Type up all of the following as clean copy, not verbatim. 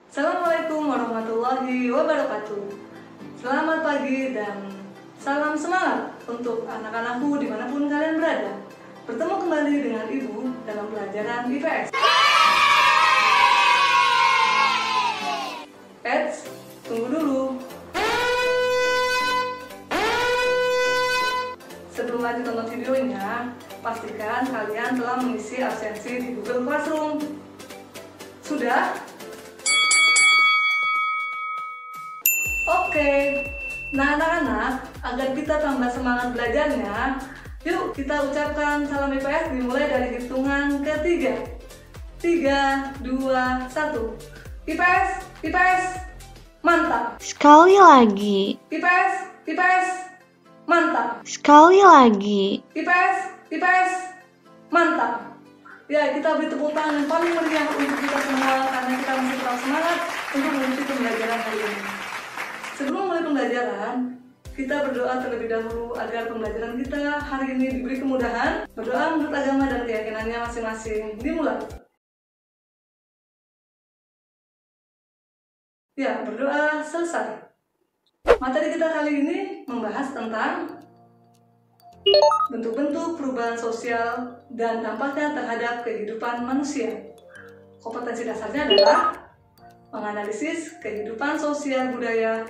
Assalamualaikum warahmatullahi wabarakatuh. Selamat pagi dan salam semangat untuk anak-anakku dimanapun kalian berada. Bertemu kembali dengan Ibu dalam pelajaran IPS. Eits, tunggu dulu. Sebelum lanjut nonton videonya, pastikan kalian telah mengisi absensi di Google Classroom. Sudah? Oke, nah anak-anak, agar kita tambah semangat belajarnya, yuk kita ucapkan salam IPS dimulai dari hitungan ketiga. 3, 2, 1. IPS, IPS, mantap. Sekali lagi. IPS, IPS, mantap. Sekali lagi. IPS, IPS, mantap. Ya, kita beri tepuk tangan yang paling meriah untuk kita semua karena kita masih tetap semangat untuk mengikuti pembelajaran hari ini. Sebelum mulai pembelajaran, kita berdoa terlebih dahulu agar pembelajaran kita hari ini diberi kemudahan. Berdoa menurut agama dan keyakinannya masing-masing. Dimulai. Ya, berdoa selesai. Materi kita kali ini membahas tentang bentuk-bentuk perubahan sosial dan dampaknya terhadap kehidupan manusia. Kompetensi dasarnya adalah menganalisis kehidupan sosial budaya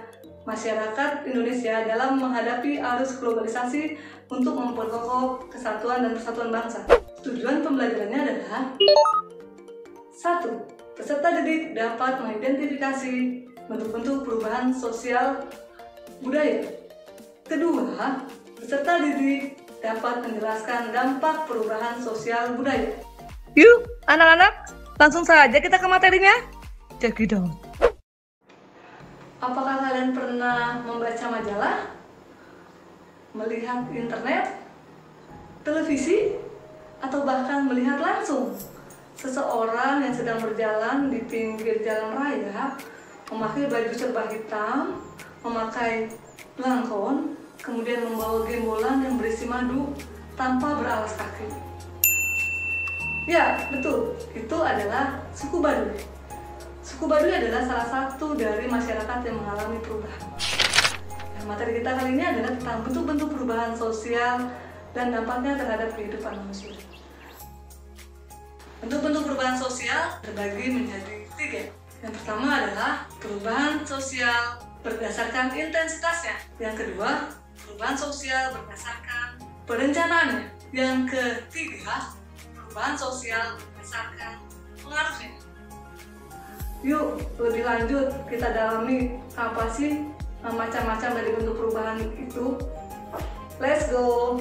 masyarakat Indonesia dalam menghadapi arus globalisasi untuk memperkokoh kesatuan dan persatuan bangsa. Tujuan pembelajarannya adalah 1. Peserta didik dapat mengidentifikasi bentuk-bentuk perubahan sosial budaya. Kedua, peserta didik dapat menjelaskan dampak perubahan sosial budaya. Yuk, anak-anak, langsung saja kita ke materinya. Jadi dong. Apakah kalian pernah membaca majalah, melihat internet, televisi, atau bahkan melihat langsung seseorang yang sedang berjalan di pinggir jalan raya, memakai baju serba hitam, memakai belangkon, kemudian membawa gembolan yang berisi madu tanpa beralas kaki? Ya, betul. Itu adalah suku Baduy. Suku Baduy adalah salah satu dari masyarakat yang mengalami perubahan. Nah, materi kita kali ini adalah tentang bentuk-bentuk perubahan sosial dan dampaknya terhadap kehidupan manusia. Bentuk-bentuk perubahan sosial terbagi menjadi 3. Yang pertama adalah perubahan sosial berdasarkan intensitasnya. Yang kedua, perubahan sosial berdasarkan perencanaannya. Yang ketiga, perubahan sosial berdasarkan pengaruhnya. Yuk, lebih lanjut kita dalami apa sih macam-macam dari bentuk perubahan itu. Let's go!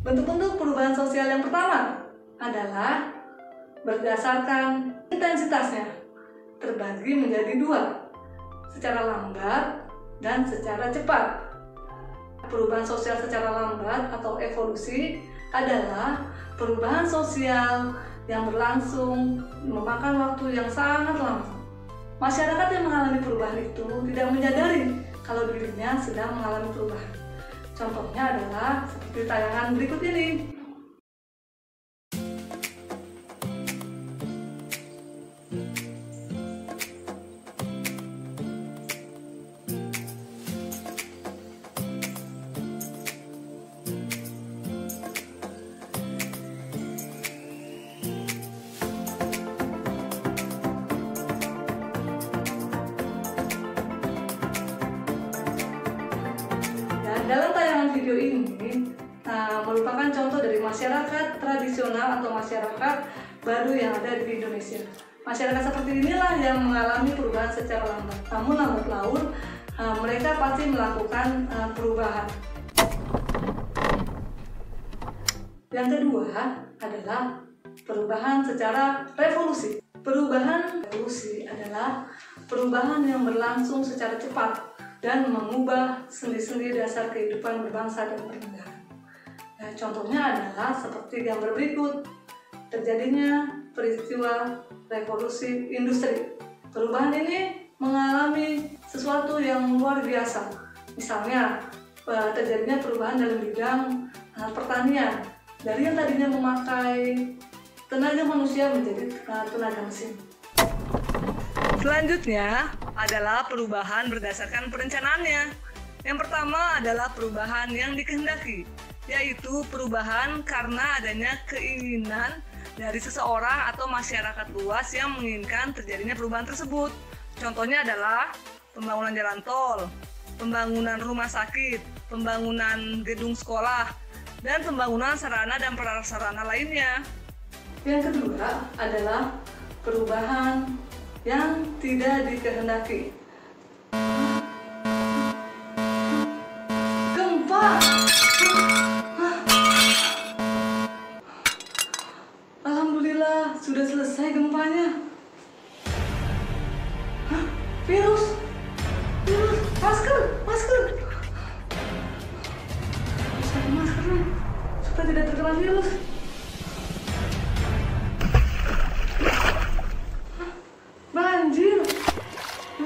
Bentuk-bentuk perubahan sosial yang pertama adalah berdasarkan intensitasnya. Terbagi menjadi 2, secara lambat dan secara cepat. Perubahan sosial secara lambat atau evolusi adalah perubahan sosial yang berlangsung memakan waktu yang sangat lama. Masyarakat yang mengalami perubahan itu tidak menyadari kalau dirinya sedang mengalami perubahan. Contohnya adalah seperti tayangan berikut ini. Dalam tayangan video ini merupakan contoh dari masyarakat tradisional atau masyarakat Baduy yang ada di Indonesia. Masyarakat seperti inilah yang mengalami perubahan secara lambat. Namun lambat laun mereka pasti melakukan perubahan. Yang kedua adalah perubahan secara revolusi. Perubahan revolusi adalah perubahan yang berlangsung secara cepat dan mengubah sendi-sendi dasar kehidupan berbangsa dan bernegara. Nah, contohnya adalah seperti gambar berikut. Terjadinya peristiwa revolusi industri. Perubahan ini mengalami sesuatu yang luar biasa. Misalnya, terjadinya perubahan dalam bidang pertanian. Dari yang tadinya memakai tenaga manusia menjadi tenaga mesin. Selanjutnya adalah perubahan berdasarkan perencanaannya. Yang pertama adalah perubahan yang dikehendaki, yaitu perubahan karena adanya keinginan dari seseorang atau masyarakat luas yang menginginkan terjadinya perubahan tersebut. Contohnya adalah pembangunan jalan tol, pembangunan rumah sakit, pembangunan gedung sekolah, dan pembangunan sarana dan prasarana lainnya. Yang kedua adalah perubahan yang tidak dikehendaki. Gempa! Alhamdulillah, sudah selesai gempanya. Virus! Masker! Pakai masker nih, supaya tidak terkena virus.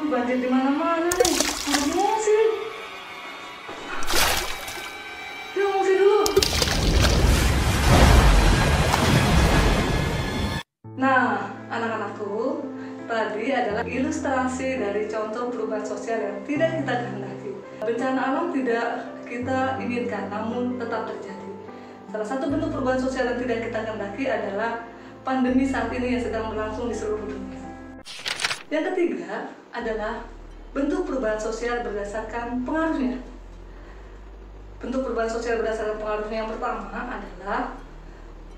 Banjir di mana-mana nih. Harus ngungsi. Yuk ngungsi dulu. Nah, anak-anakku, tadi adalah ilustrasi dari contoh perubahan sosial yang tidak kita kehendaki. Bencana alam tidak kita inginkan, namun tetap terjadi. Salah satu bentuk perubahan sosial yang tidak kita kehendaki adalah pandemi saat ini yang sedang berlangsung di seluruh dunia. Yang ketiga adalah bentuk perubahan sosial berdasarkan pengaruhnya. Bentuk perubahan sosial berdasarkan pengaruhnya yang pertama adalah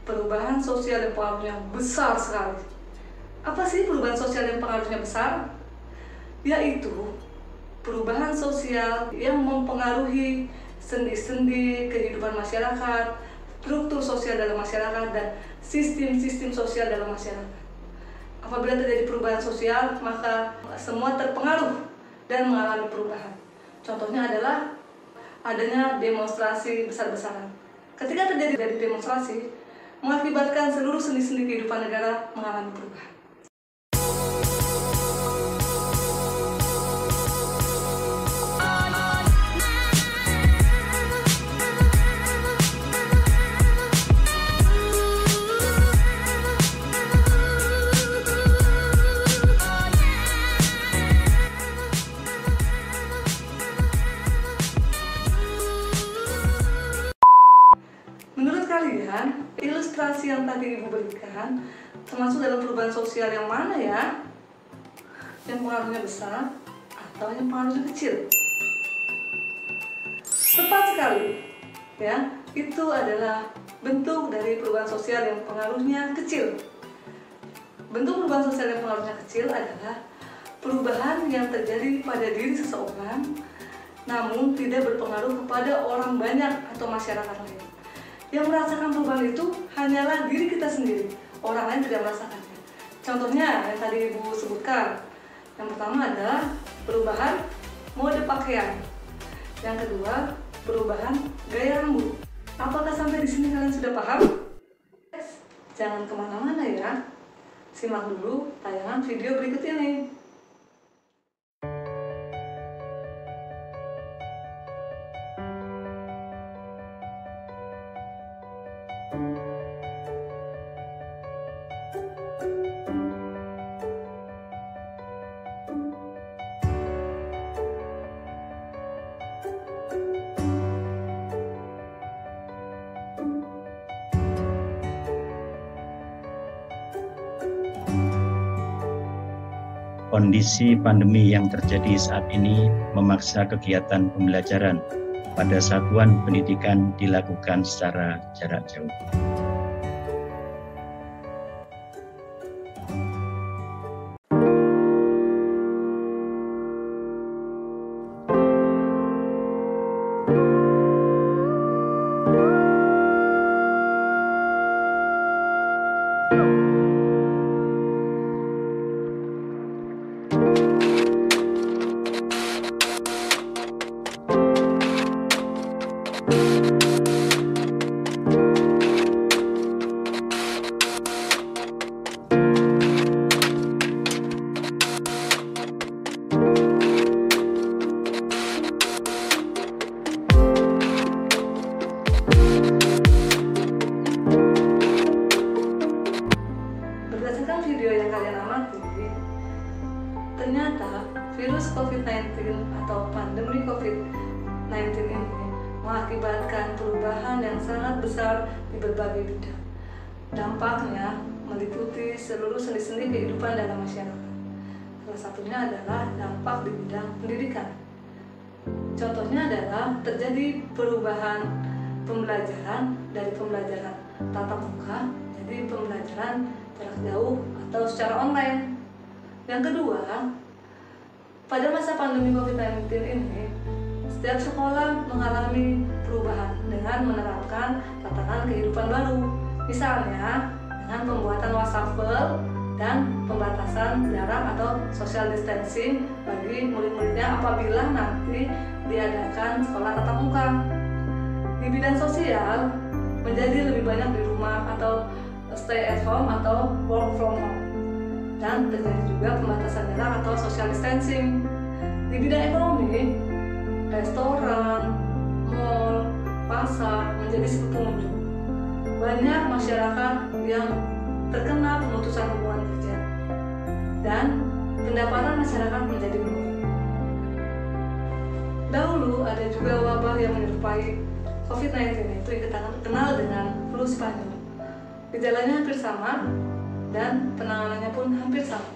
perubahan sosial yang pengaruhnya besar sekali. Apa sih perubahan sosial yang pengaruhnya besar? Yaitu perubahan sosial yang mempengaruhi sendi-sendi kehidupan masyarakat, struktur sosial dalam masyarakat, dan sistem-sistem sosial dalam masyarakat. Apabila terjadi perubahan sosial, maka semua terpengaruh dan mengalami perubahan. Contohnya adalah adanya demonstrasi besar-besaran. Ketika terjadi demonstrasi, mengakibatkan seluruh sendi-sendi kehidupan negara mengalami perubahan. Menurut kalian, ilustrasi yang tadi Ibu berikan termasuk dalam perubahan sosial yang mana ya? Yang pengaruhnya besar atau yang pengaruhnya kecil? Tepat sekali, ya. Itu adalah bentuk dari perubahan sosial yang pengaruhnya kecil. Bentuk perubahan sosial yang pengaruhnya kecil adalah perubahan yang terjadi pada diri seseorang, namun tidak berpengaruh kepada orang banyak atau masyarakat lain. Yang merasakan perubahan itu hanyalah diri kita sendiri, orang lain tidak merasakannya. Contohnya yang tadi Ibu sebutkan. Yang pertama adalah perubahan mode pakaian. Yang kedua, perubahan gaya rambut. Apakah sampai di sini kalian sudah paham? Jangan kemana-mana ya. Simak dulu tayangan video berikut ini. Kondisi pandemi yang terjadi saat ini memaksa kegiatan pembelajaran pada satuan pendidikan dilakukan secara jarak jauh. berdasarkan video yang kalian amati, ternyata virus COVID-19 atau pandemi COVID-19 ini mengakibatkan perubahan yang sangat besar di berbagai bidang. Dampaknya meliputi seluruh sendi-sendi kehidupan dalam masyarakat. Salah satunya adalah dampak di bidang pendidikan. Contohnya adalah terjadi perubahan pembelajaran dari pembelajaran tatap muka jadi pembelajaran jarak jauh atau secara online. Yang kedua, pada masa pandemi COVID-19 ini, setiap sekolah mengalami perubahan dengan menerapkan tatanan kehidupan baru. Misalnya, dengan pembuatan wastafel dan pembatasan jarak atau social distancing bagi murid-muridnya apabila nanti diadakan sekolah tatap muka. Di bidang sosial, menjadi lebih banyak di rumah atau stay at home atau work from home. Dan terjadi juga pembatasan jarak atau social distancing. Di bidang ekonomi, restoran, mal, pasar menjadi sepi pengunjung. Banyak masyarakat yang terkena pemutusan hubungan kerja dan pendapatan masyarakat menjadi menurun. Dahulu ada juga wabah yang menyerupai COVID-19 itu yang kita kenal dengan flu Spanyol. Gejalanya hampir sama dan penanganannya pun hampir sama.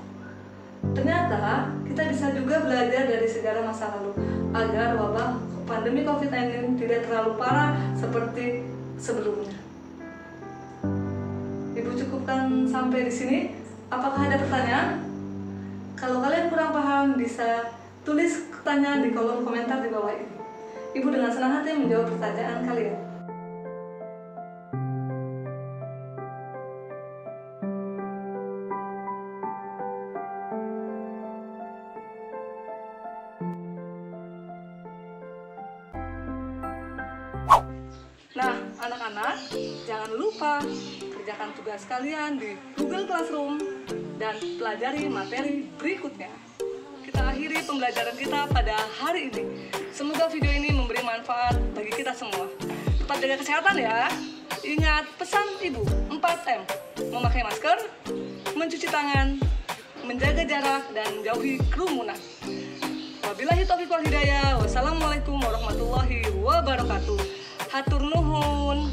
Ternyata kita bisa juga belajar dari sejarah masa lalu agar wabah pandemi COVID-19 tidak terlalu parah seperti sebelumnya. Ibu cukupkan sampai di sini. Apakah ada pertanyaan? Kalau kalian kurang paham bisa tulis pertanyaan di kolom komentar di bawah ini. Ibu dengan senang hati menjawab pertanyaan kalian. Nah, anak-anak, jangan lupa kerjakan tugas kalian di Google Classroom dan pelajari materi berikutnya. Kita akhiri pembelajaran kita pada hari ini. Semoga video ini memberi manfaat bagi kita semua. Tetap jaga kesehatan ya. Ingat pesan ibu 4M. Memakai masker, mencuci tangan, menjaga jarak, dan jauhi kerumunan. Wabillahi taufiq wal hidayah. Wassalamualaikum warahmatullahi wabarakatuh. Hatur nuhun.